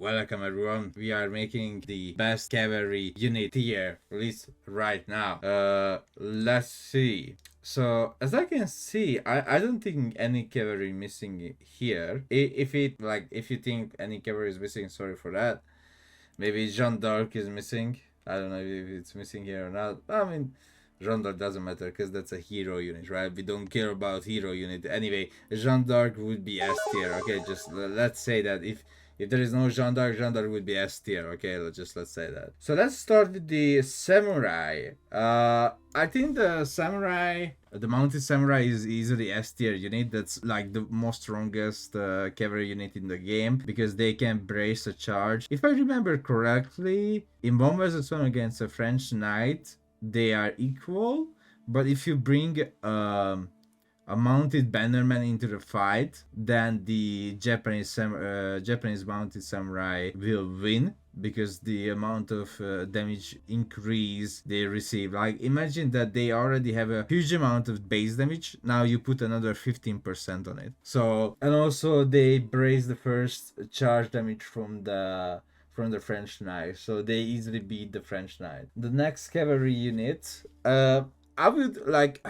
Welcome everyone. We are making the best cavalry unit tier list right now. Let's see. So as I can see, I don't think any cavalry missing here. If you think any cavalry is missing, sorry for that. Maybe Jean d'Arc is missing. I don't know if it's missing here or not. I mean, Jean d'Arc doesn't matter because that's a hero unit, right? We don't care about hero unit. Anyway, Jean d'Arc would be S tier, okay? Just let's say that if there is no Jean d'Arc would be S tier, okay? Let's say that. So let's start with the samurai. I think the mounted samurai is easily S tier unit. That's like the most strongest cavalry unit in the game because they can brace a charge. If I remember correctly, in 1 vs 1 against a French knight, they are equal. But if you bring a mounted bannerman into the fight, then the Japanese mounted samurai will win because the amount of damage increase they receive. Like imagine that they already have a huge amount of base damage. Now you put another 15% on it. So and also they brace the first charge damage from the French knight, so they easily beat the French knight. The next cavalry unit, I would like,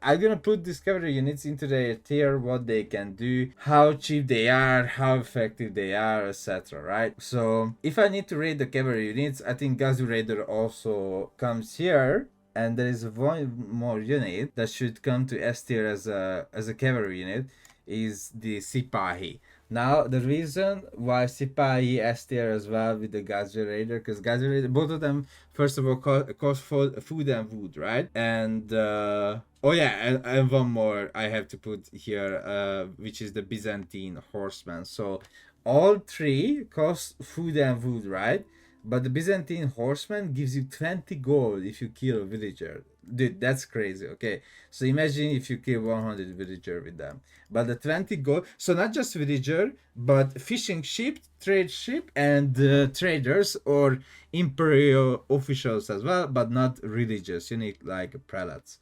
I'm gonna put these cavalry units into their tier, what they can do, how cheap they are, how effective they are, etc. Right? So if I need to rate the cavalry units, I think Gazi Raider also comes here. And there is one more unit that should come to S tier as a cavalry unit, is the Sipahi. Now, the reason why Sipahi S tier as well with the Gazi Raider, because Gazi Raider, both of them, first of all, cost food and wood, right? And, oh yeah, and one more I have to put here, which is the Byzantine horseman. So, all three cost food and wood, right? But the Byzantine horseman gives you 20 gold if you kill a villager. Dude, that's crazy, okay? So imagine if you kill 100 villager with them. But the 20 gold, so not just villager, but fishing ship, trade ship, and traders or imperial officials as well, but not religious. You need like prelates.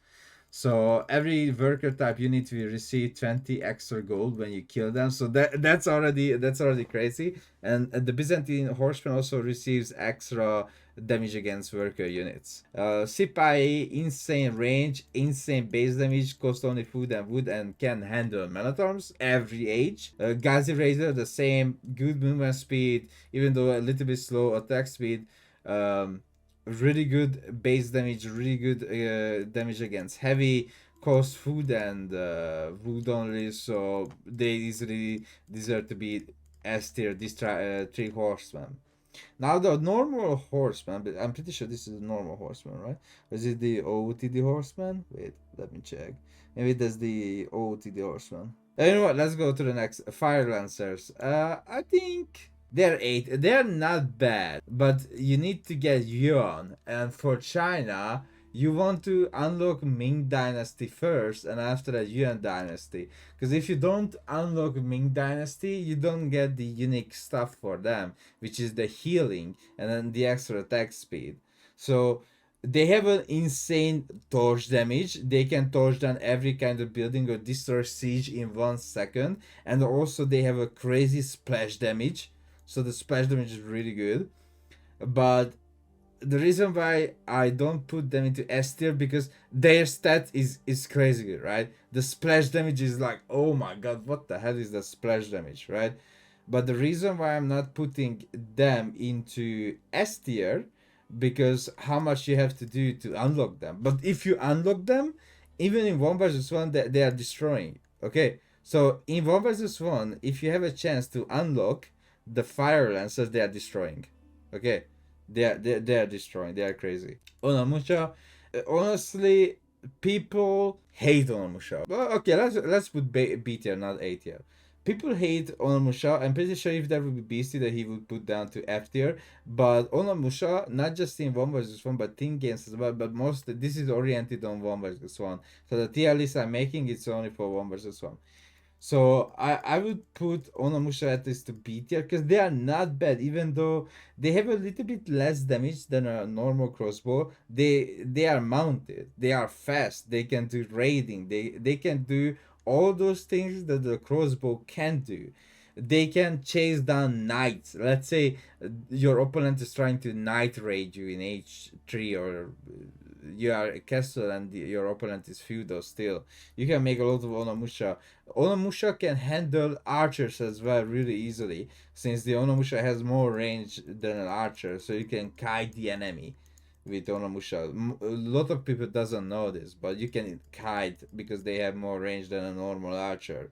So every worker type unit will receive 20 extra gold when you kill them. So that's already crazy. And the Byzantine horseman also receives extra damage against worker units. Sipahi, insane range, insane base damage, cost only food and wood, and can handle men-at-arms every age. Gazi Razor, the same, good movement speed, even though a little bit slow attack speed. Really good base damage, really good damage against heavy, cost food and wood only, so they easily deserve to be S tier, these three horsemen. Now the normal horseman, but I'm pretty sure this is the normal horseman, right? Is it the OOTD horseman? Wait, let me check. Maybe that's the OOTD horseman. You know what? Let's go to the next. Fire Lancers. I think they're 8. They're not bad, but you need to get Yuan. And for China, you want to unlock Ming Dynasty first, and after that Yuan Dynasty. Because if you don't unlock Ming Dynasty, you don't get the unique stuff for them, which is the healing and then the extra attack speed. So they have an insane torch damage. They can torch down every kind of building or destroy siege in 1 second. And also they have a crazy splash damage. So the splash damage is really good. But the reason why I don't put them into S tier because their stat is crazy, right? The splash damage is like, oh my god, what the hell is the splash damage, right? But the reason why I'm not putting them into S tier because how much you have to do to unlock them. But if you unlock them, even in 1 vs 1, they are destroying. Okay, so in 1 vs 1, if you have a chance to unlock the fire lancers, they are destroying. Okay, they are destroying. They are crazy. Onamusha, honestly, people hate Onamusha. Well, okay, let's put B tier, not A tier. People hate Onamusha. I'm pretty sure if there would be Beastie that he would put down to F tier. But Onamusha, not just in 1 vs 1, but team games as well. But this is oriented on 1 vs 1. So the tier list I'm making, it's only for 1 vs 1. So I would put Onamusha at least to B tier because they are not bad, even though they have a little bit less damage than a normal crossbow. They are mounted, they are fast, they can do raiding, they can do all those things that the crossbow can do. they can chase down knights. Let's say your opponent is trying to knight raid you in h3, or you are a castle and your opponent is feudal still. You can make a lot of Onomusha. Onomusha can handle archers as well really easily, since the Onomusha has more range than an archer, so you can kite the enemy with Onomusha. A lot of people doesn't know this, but you can kite because they have more range than a normal archer.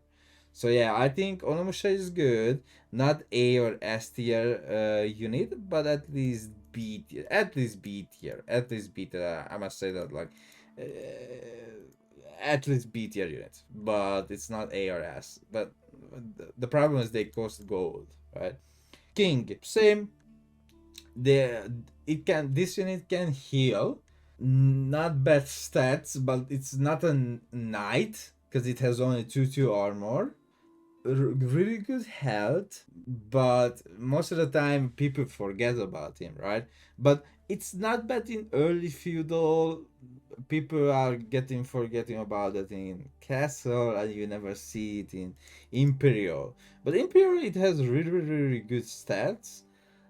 So yeah, I think Onomusha is good. Not A or S tier unit, but at least B tier. At least B tier. At least B tier. I must say that, like, at least B tier unit. But it's not A or S. But the problem is they cost gold, right? King, same. This unit can heal. Not bad stats, but it's not a knight because it has only 2 armor. Really good health, but most of the time people forget about him, right? But it's not bad in early feudal. People are forgetting about it in castle, and you never see it in imperial. But imperial, it has really good stats,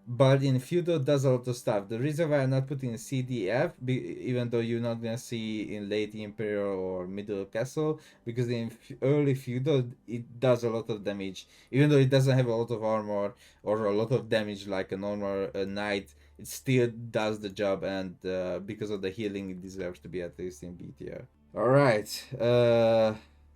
but in feudal does a lot of stuff. The reason why I'm not putting CDF, even though you're not gonna see in late imperial or middle castle, because in early feudal it does a lot of damage. Even though it doesn't have a lot of armor or a lot of damage like a normal knight, it still does the job, and because of the healing, it deserves to be at least in B tier. All right,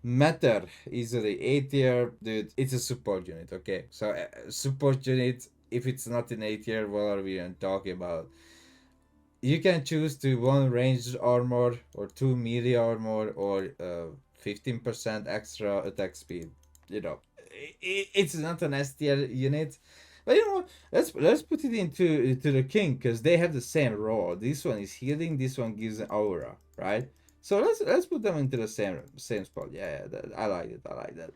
Matter easily A tier, dude. It's a support unit. Okay, so support unit. If it's not in A tier, what are we even talking about? You can choose to 1 ranged armor or 2 melee armor or 15% extra attack speed. You know, it's not an S tier unit. But you know what? Let's put it into the king, because they have the same role. This one is healing. This one gives an aura, right? So let's put them into the same spot. Yeah, I like it. I like that.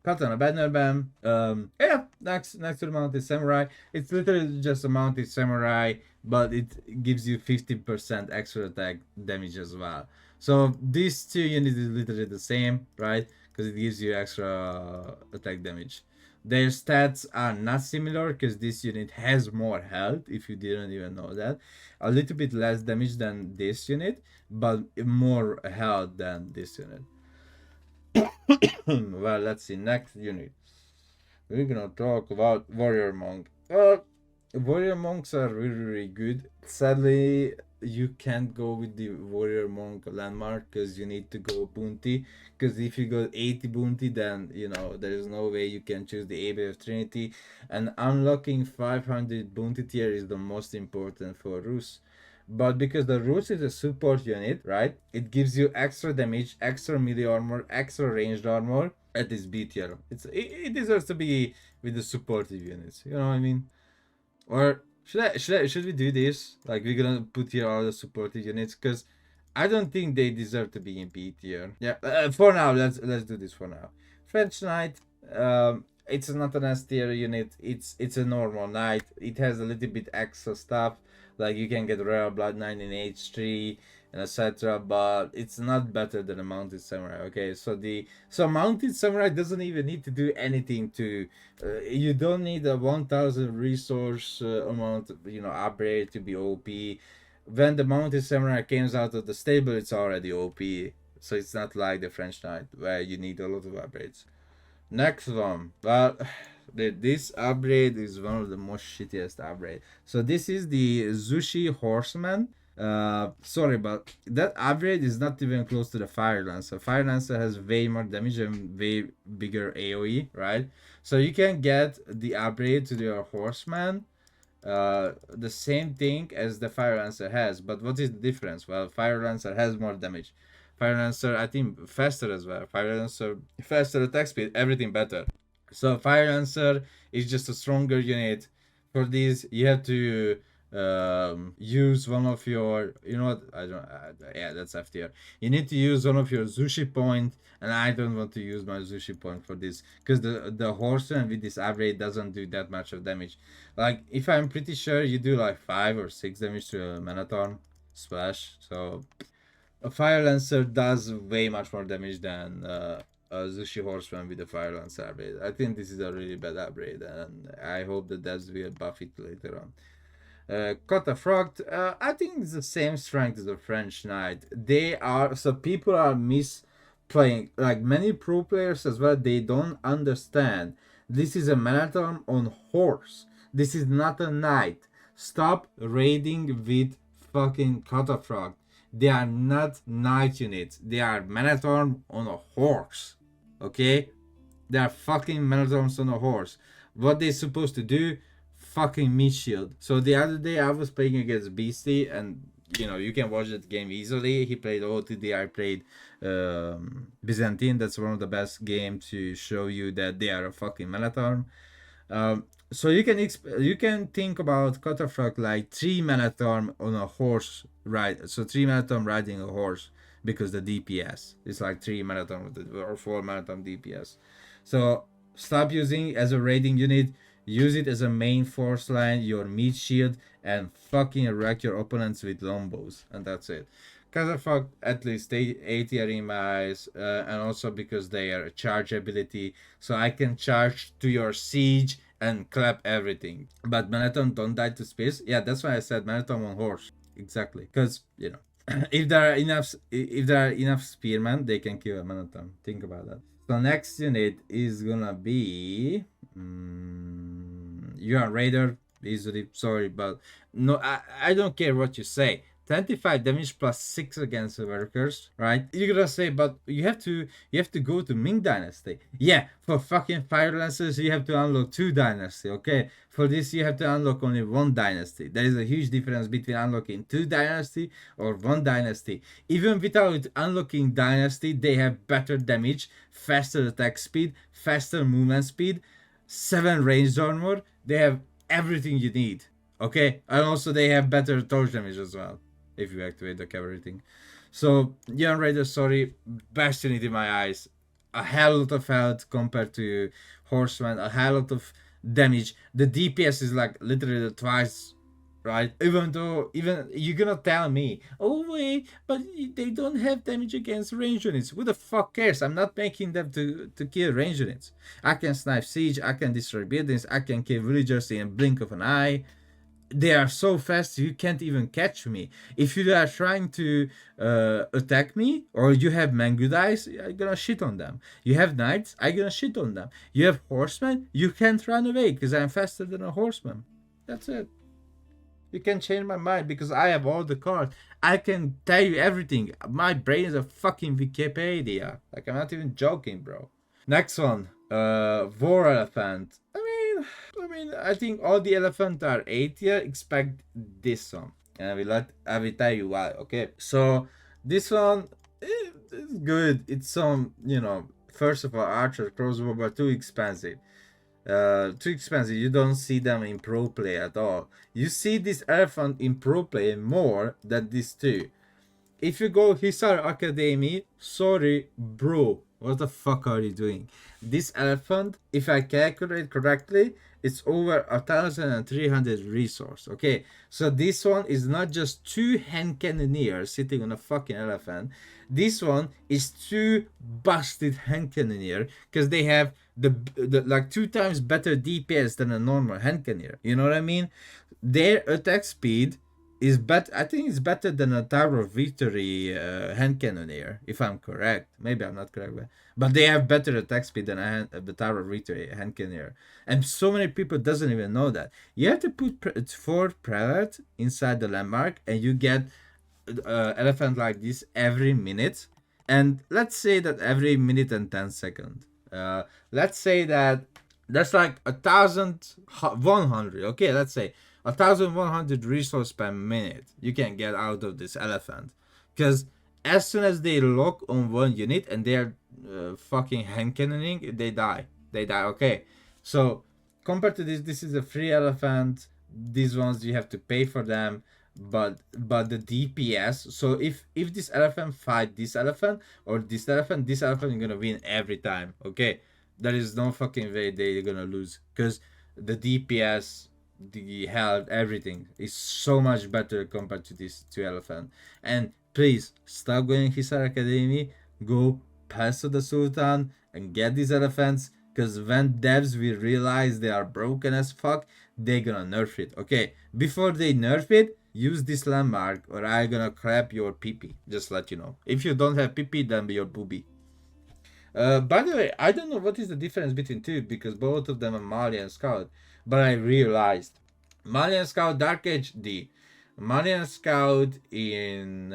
Katana Bannerman. Yeah, next to the Mounted Samurai. It's literally just a Mounted Samurai, but it gives you 50% extra attack damage as well. So these two units is literally the same, right? Because it gives you extra attack damage. Their stats are not similar because this unit has more health, if you didn't even know that. A little bit less damage than this unit, but more health than this unit. Well, let's see. Next unit. We're gonna talk about Warrior Monk. Warrior Monks are really good. Sadly, you can't go with the Warrior Monk landmark because you need to go bounty. Because if you go 80 bounty, then you know there is no way you can choose the Abbey of Trinity. And unlocking 500 bounty tier is the most important for Rus. But because the Rus is a support unit, right? It gives you extra damage, extra melee armor, extra ranged armor at this B tier. It deserves to be with the supportive units. You know what I mean? Or should we do this? Like we're gonna put here all the supportive units, because I don't think they deserve to be in B tier. Yeah. For now, let's do this for now. French Knight. It's not an S tier unit. It's a normal knight. It has a little bit extra stuff. Like you can get rare blood 9 in H3 and etc. But it's not better than a mounted samurai. Okay, so mounted samurai doesn't even need to do anything to. You don't need a 1,000 resource amount, upgrade to be OP. When the mounted samurai comes out of the stable, it's already OP. So it's not like the French knight where you need a lot of upgrades. Next one. Well, this upgrade is one of the most shittiest upgrade. So this is the Zushi horseman. Sorry, but that upgrade is not even close to the Fire Lancer. Fire Lancer has way more damage and way bigger AoE, right? So you can get the upgrade to your horseman, the same thing as the Fire Lancer has. But what is the difference? Well, Fire Lancer has more damage. Fire Lancer, I think, faster as well. Fire Lancer, faster attack speed, everything better. So Fire Lancer is just a stronger unit. For this, you have to use one of your, you know what? Yeah, that's F tier. You need to use one of your Zushi point, and I don't want to use my Zushi point for this because the horseman with this upgrade doesn't do that much of damage. Like, if I'm pretty sure you do like 5 or 6 damage to a Manathon splash, so a Fire Lancer does way much more damage than Zushi horseman with the fire lancer upgrade. I think this is a really bad upgrade, and I hope that that's will buff it later on. Catafract, I think it's the same strength as the French Knight. They are, so people are misplaying, like many pro players as well, they don't understand. This is a marathon on horse. This is not a knight. Stop raiding with fucking Catafract. They are not knight units. They are marathon on a horse. Okay? They are fucking marathons on a horse. What they're supposed to do? Fucking meat shield. So the other day I was playing against Beastie, and you know, you can watch that game easily. He played OTD, I played Byzantine. That's one of the best games to show you that they are a fucking marathon. So you can think about Catafract like 3 marathon on a horse ride. So 3 marathon riding a horse, because the DPS is like 3 marathon or 4 marathon DPS. So stop using as a raiding unit. Use it as a main force line, your meat shield, and fucking wreck your opponents with lombos, and that's it. Catafract at least 8 tier in my eyes, and also because they are a charge ability, so I can charge to your siege and clap everything. But marathon don't die to space. Yeah, that's why I said marathon on horse. Exactly, because you know, if there are enough spearmen, they can kill a marathon. Think about that. So next unit is gonna be you are Raider easily. Sorry, but no, I don't care what you say. 25 damage plus 6 against the workers, right? You're gonna say, but you have to go to Ming Dynasty. Yeah, for fucking Fire Lancers you have to unlock 2 dynasty, okay? For this you have to unlock only 1 dynasty. There is a huge difference between unlocking 2 dynasty or 1 dynasty. Even without unlocking dynasty, they have better damage, faster attack speed, faster movement speed, 7 ranged armor. They have everything you need, okay? And also they have better torch damage as well, if you activate the cavalry thing. So, Young Raider, sorry, best unit in my eyes. A hell lot of health compared to Horseman, a hell lot of damage. The DPS is like literally twice, right? Even you're gonna tell me, oh wait, but they don't have damage against range units. Who the fuck cares? I'm not making them to kill range units. I can snipe siege, I can destroy buildings, I can kill villagers in a blink of an eye. They are so fast you can't even catch me. If you are trying to attack me, or you have Mangudais, I'm gonna shit on them. You have knights, I'm gonna shit on them. You have horsemen, you can't run away because I'm faster than a horseman. That's it. You can change my mind because I have all the cards. I can tell you everything. My brain is a fucking Wikipedia. Like, I'm not even joking, bro. Next one, War Elephant. I mean, I think all the elephants are 8 tier. Expect this one, and I will tell you why. Okay, so this one is good. It's some, you know, first of all, archer crossbow, but too expensive. Too expensive. You don't see them in pro play at all. You see this elephant in pro play more than these two. If you go Hisar Academy, sorry, bro, what the fuck are you doing? This elephant, if I calculate correctly, it's over 1,300 resource. Okay, so this one is not just 2 hand cannoneers sitting on a fucking elephant. This one is 2 busted hand cannoneer, because they have the like 2 times better DPS than a normal hand cannoneer. You know what I mean? Their attack speed is I think it's better than a Tower of Victory hand cannoneer, if I'm correct. Maybe I'm not correct, but they have better attack speed than the Tower of Victory hand cannoneer. And so many people doesn't even know that. You have to put 4 prelate inside the landmark, and you get elephant like this every minute. And let's say that every minute and 10 seconds. Let's say that that's like 1,100. Okay, let's say 1,100 resource per minute you can get out of this elephant, because as soon as they lock on one unit and they're fucking hand cannoning, they die. Okay, so compared to this is a free elephant. These ones you have to pay for them, but the DPS. So if this elephant fight this elephant or this elephant is gonna win every time. Okay, there is no fucking way they're gonna lose, because the DPS, the health, everything is so much better compared to these 2 elephant. And please stop going Hisar Academy, go Pass of the Sultan and get these elephants, because when devs will realize they are broken as fuck, they gonna nerf it. Okay, before they nerf it, use this landmark or I gonna crap your pee. Just let you know. If you don't have pee, then be your booby. By the way, I don't know what is the difference between two because both of them are Mali and Scout. But I realized Mali and Scout Dark Age D. Mali and Scout in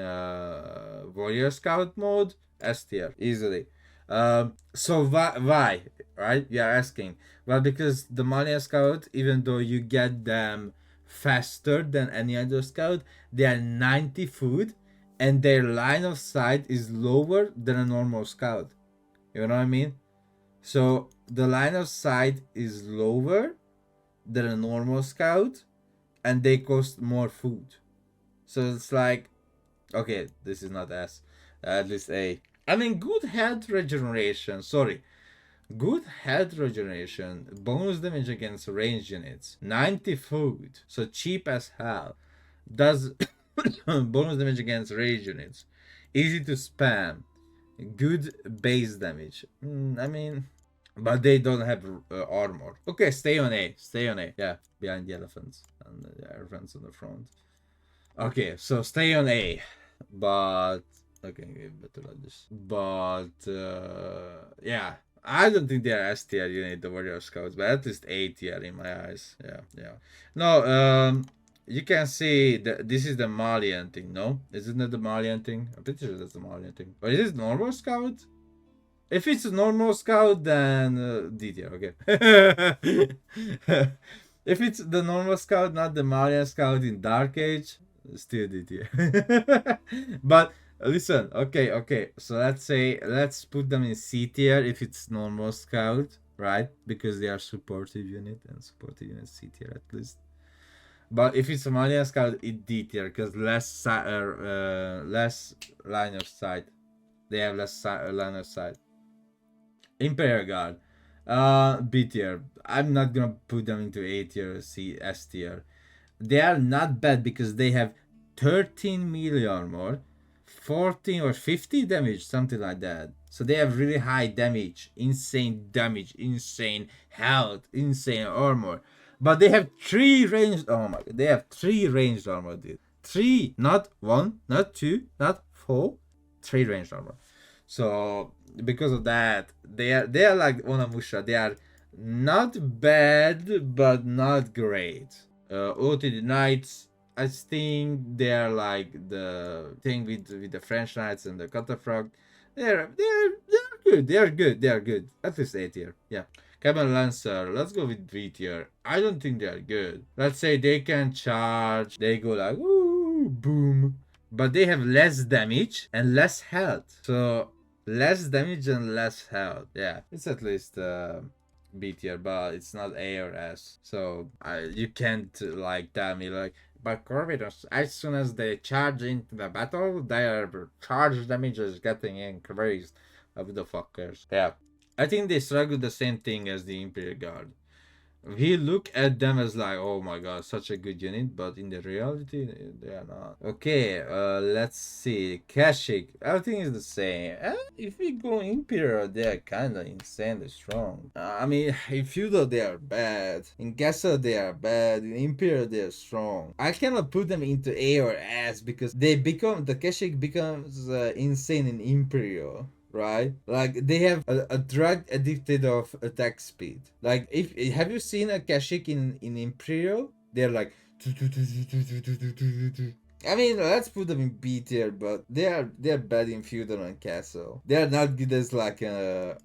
Warrior Scout mode S tier easily. So why? Right? You are asking. Well, because the Mali and Scout, even though you get them faster than any other scout, they are 90 foot and their line of sight is lower than a normal scout. You know what I mean? So the line of sight is lower than a normal scout and they cost more food. So it's like, okay, this is not S, at least A. I mean, good health regeneration, sorry. Good health regeneration, bonus damage against ranged units, 90 food, so cheap as hell. Does bonus damage against ranged units, easy to spam, good base damage. I mean, but they don't have armor. Okay, stay on A. Stay on A. Yeah, behind the elephants and the elephants on the front. Okay, so stay on A. But okay, better like this. But yeah, I don't think they are S tier. You need the warrior scouts, but at least A tier in my eyes. Yeah, yeah. No, you can see that this is the Malian thing, no? Isn't it the Malian thing? I'm pretty sure that's the Malian thing. But is it normal scout? If it's a normal scout, then D tier, okay. If it's the normal scout, not the Malian scout in Dark Age, still D tier. But listen, okay. So let's put them in C tier if it's normal scout, right? Because they are supportive unit and supportive unit C tier at least. But if it's a Malian scout, it's D tier because less line of sight. They have less line of sight. Imperial Guard, B tier. I'm not gonna put them into A tier, C, S tier. They are not bad because they have 13 melee armor, 14 or 50 damage, something like that. So they have really high damage, insane health, insane armor. But they have 3 ranged. Oh my god, they have 3 ranged armor, dude. 3, not 1, not 2, not 4, 3 ranged armor. So because of that, they are like Onamusha. They are not bad, but not great. OTD Knights, I think they are like the thing with the French Knights and the catafracts. They're good. They are good. At least A tier. Yeah. Camel Lancer, let's go with B tier. I don't think they are good. Let's say they can charge. They go like ooh, boom, but they have less damage and less health. So less damage and less health. Yeah, it's at least B tier, but it's not A or S. So you can't like tell me like, but Corvidors, as soon as they charge into the battle, their charge damage is getting increased. Who the fuck cares? Yeah, I think they struggle the same thing as the Imperial Guard. We look at them as like, oh my god, such a good unit, but in the reality, they are not. Okay, let's see. Kashyyyk, everything is the same. If we go Imperial, they are kinda insanely strong. I mean, in Feudal, they are bad. In Castle, they are bad. In Imperial, they are strong. I cannot put them into A or S because the Kashyyyk becomes insane in Imperial. Right, like they have a drug addicted of attack speed. Like, if have you seen a Kashyyyk in Imperial? They're like, I mean, let's put them in B tier, but they're bad in Feudal and Castle. They're not good as like a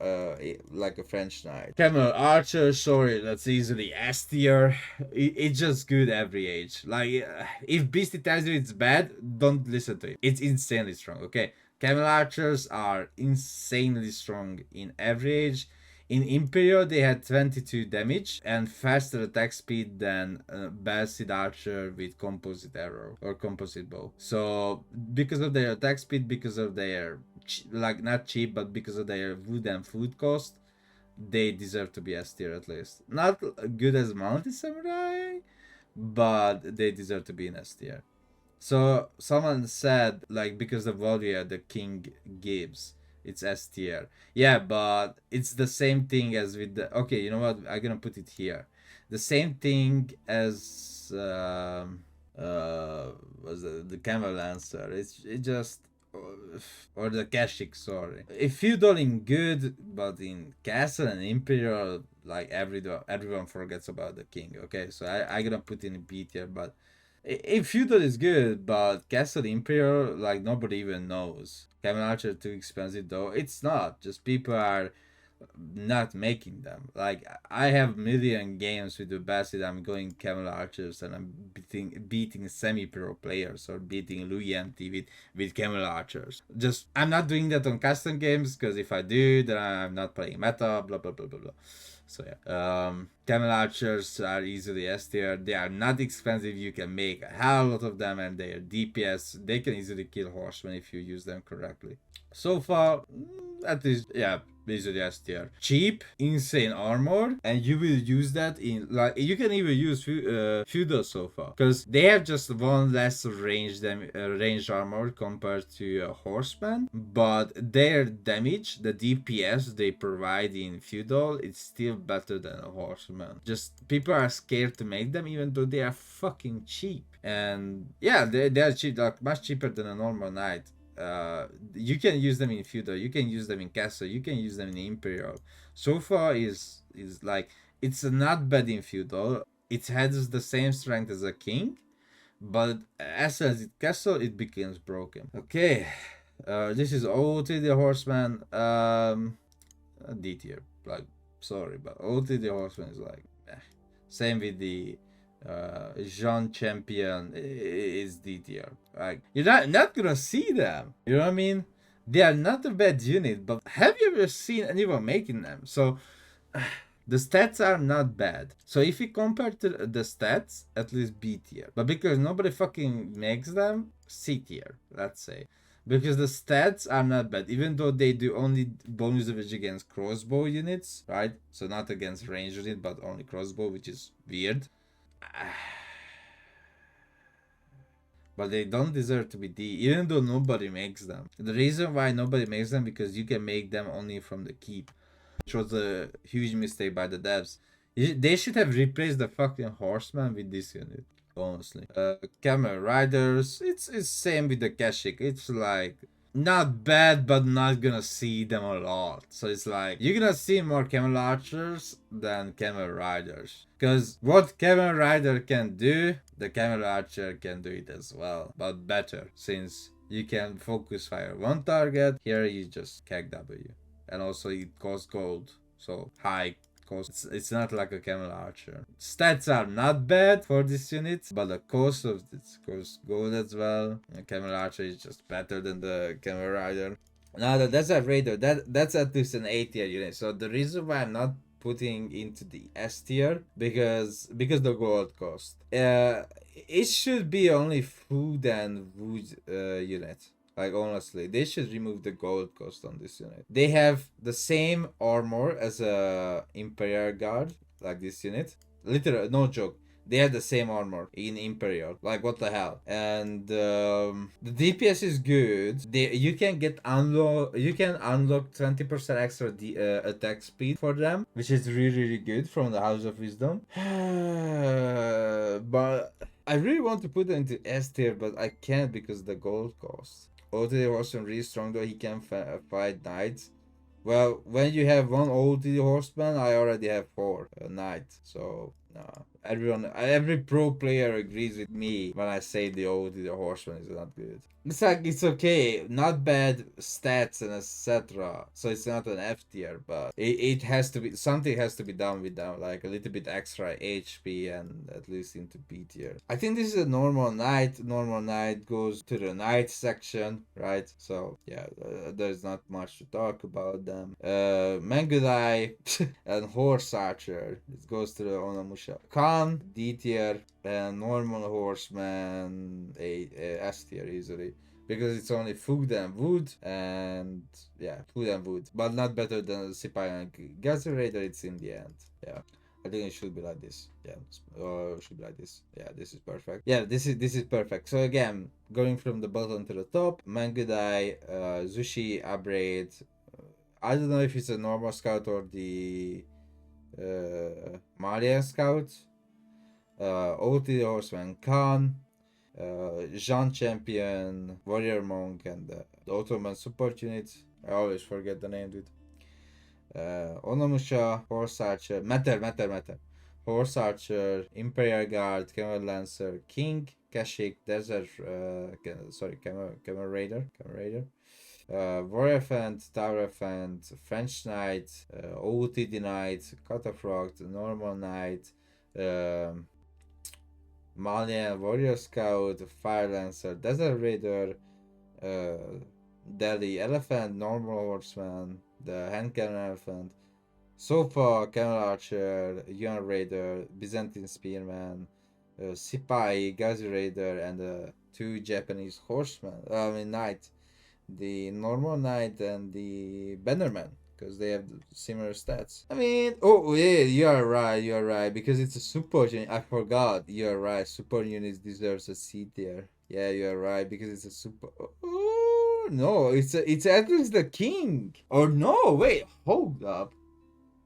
French knight. Camel Archer, sorry, that's easily S tier. It's just good every age. Like, if Beastie tells you it's bad, don't listen to it. It's insanely strong. Okay. Camel Archers are insanely strong in every age. In Imperial, they had 22 damage and faster attack speed than Bastard Archer with composite arrow or composite bow. So, because of their attack speed, because of their, like, not cheap, but because of their wood and food cost, they deserve to be S tier at least. Not good as Mounted Samurai, but they deserve to be in S tier. So someone said, like, because the warrior the king gives, it's S tier. Yeah, but it's the same thing as with the. Okay, you know what? I'm gonna put it here. The same thing as uh was the Camel answer. It just or the Kashik, sorry. If feudal in good, but in castle and imperial, like everyone forgets about the king. Okay, so I gonna put in B tier, but if feudal is good, but castle imperial, like nobody even knows. Camel Archer too expensive though. It's not. Just people are not making them. Like I have million games with the Bassett. I'm going Camel Archers and I'm beating semi-pro players or beating Louis MT with Camel Archers. Just I'm not doing that on custom games because if I do, then I'm not playing meta. Blah blah blah blah blah. So yeah, Camel Archers are easily S tier. They are not expensive. You can make a hell lot of them, and they are DPS. They can easily kill horsemen if you use them correctly. So far, at least, yeah, basically S tier. Cheap, insane armor, and you will use that in, like, you can even use feudal so far, because they have just one less range armor compared to a horseman, but their damage, the DPS they provide in feudal, it's still better than a horseman. Just people are scared to make them, even though they are fucking cheap. And yeah, they are cheap, like much cheaper than a normal knight. You can use them in feudal, you can use them in castle, you can use them in imperial. So far is like, it's not bad in feudal. It has the same strength as a king, but as it castle, it becomes broken. Okay, this is OT the horseman. D tier. Like, sorry, but OT the horseman is like, same with the Jean Champion is D tier. Like, you're not gonna see them. You know what I mean? They are not a bad unit, but have you ever seen anyone making them? So the stats are not bad. So if you compare to the stats, at least B tier. But because nobody fucking makes them, C tier, let's say. Because the stats are not bad, even though they do only bonus damage against crossbow units, right? So not against range unit, but only crossbow, which is weird. But they don't deserve to be D, even though nobody makes them. The reason why nobody makes them, because you can make them only from the keep, which was a huge mistake by the devs. They should have replaced the fucking horseman with this unit, honestly. Camel riders, it's same with the Kashik. It's like not bad, but not gonna see them a lot. So it's like you're gonna see more Camel archers than Camel riders. Because what Camel rider can do, the Camel archer can do it as well, but better, since you can focus fire one target. Here you just CAC W, and also it costs gold, so high cost. It's not like a Camel archer. Stats are not bad for this unit, but the cost of it costs gold as well. The Camel archer is just better than the Camel rider. Now that's a raider. That's at least an A tier unit. So the reason why I'm not putting into the S tier, because the gold cost. It should be only food and wood unit. Like, honestly, they should remove the gold cost on this unit. They have the same armor as a Imperial Guard, like this unit. Literally, no joke. They have the same armor in Imperial. Like, what the hell? And the DPS is good. You can unlock 20% extra attack speed for them, which is really good from the House of Wisdom. But I really want to put it into S tier, but I can't because the gold cost. OTD horseman really strong though, he can fight knights. Well, when you have one OTD horseman, I already have 4 knights. So, no. Every pro player agrees with me when I say the OTD horseman is not good. It's like, it's okay, not bad stats and etc. So it's not an F tier, but it has to be, something has to be done with them, like a little bit extra HP and at least into B tier. I think this is a normal knight. Normal knight goes to the knight section, right? So yeah, there's not much to talk about them. Mangudai and horse archer, it goes to the Onamusha. Khan, D tier, and normal horseman, S tier easily, because it's only food and wood, and yeah, food and wood, but not better than Sipai and Gazi Raider. It's in the end. Yeah, I think it should be like this. Yeah, or should be like this. Yeah, this is perfect. Yeah, this is perfect. So again, going from the bottom to the top: Mangudai, Zushi, Abrade, I don't know if it's a normal scout or the Malian scout. OT horseman Khan, Jean champion, warrior monk, and the Ottoman support unit. I always forget the name, dude. Onomusha, horse archer, matter. Horse archer, Imperial Guard, Camel Lancer, King, Kashik, Desert, Camel Raider, Warrior Fant, Tower Fant, French Knight, OTD Knight, catafracts, Normal Knight, Malian Warrior Scout, Fire Lancer, Desert Raider, Delhi Elephant, Normal Horseman, the Hand Cannon Elephant, Sofa, Camel Archer, Yuan Raider, Byzantine Spearman, Sipai, Gazi Raider, and 2 Japanese horsemen. Knight. The normal knight and the bannerman, because they have similar stats. I mean, oh yeah, you are right, because it's a support unit. I forgot. You are right. Support units deserves a seat there. Yeah, you are right, because it's a super. Oh no, it's at least the king. Or no, wait, hold up.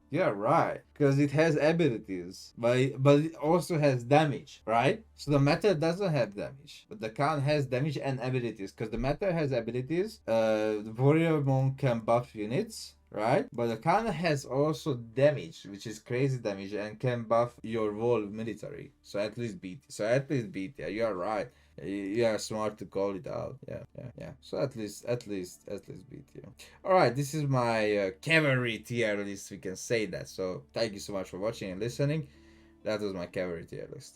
Yeah, right. Because it has abilities, but it also has damage, right? So the matter doesn't have damage, but the Khan has damage and abilities. Because the matter has abilities, the warrior monk can buff units, right? But the Khan has also damage, which is crazy damage, and can buff your whole military. So at least beat. Yeah, you are right. You are smart to call it out. Yeah. So at least beat you. All right, this is my cavalry tier list. We can say that. So thank you so much for watching and listening. That was my cavalry tier list.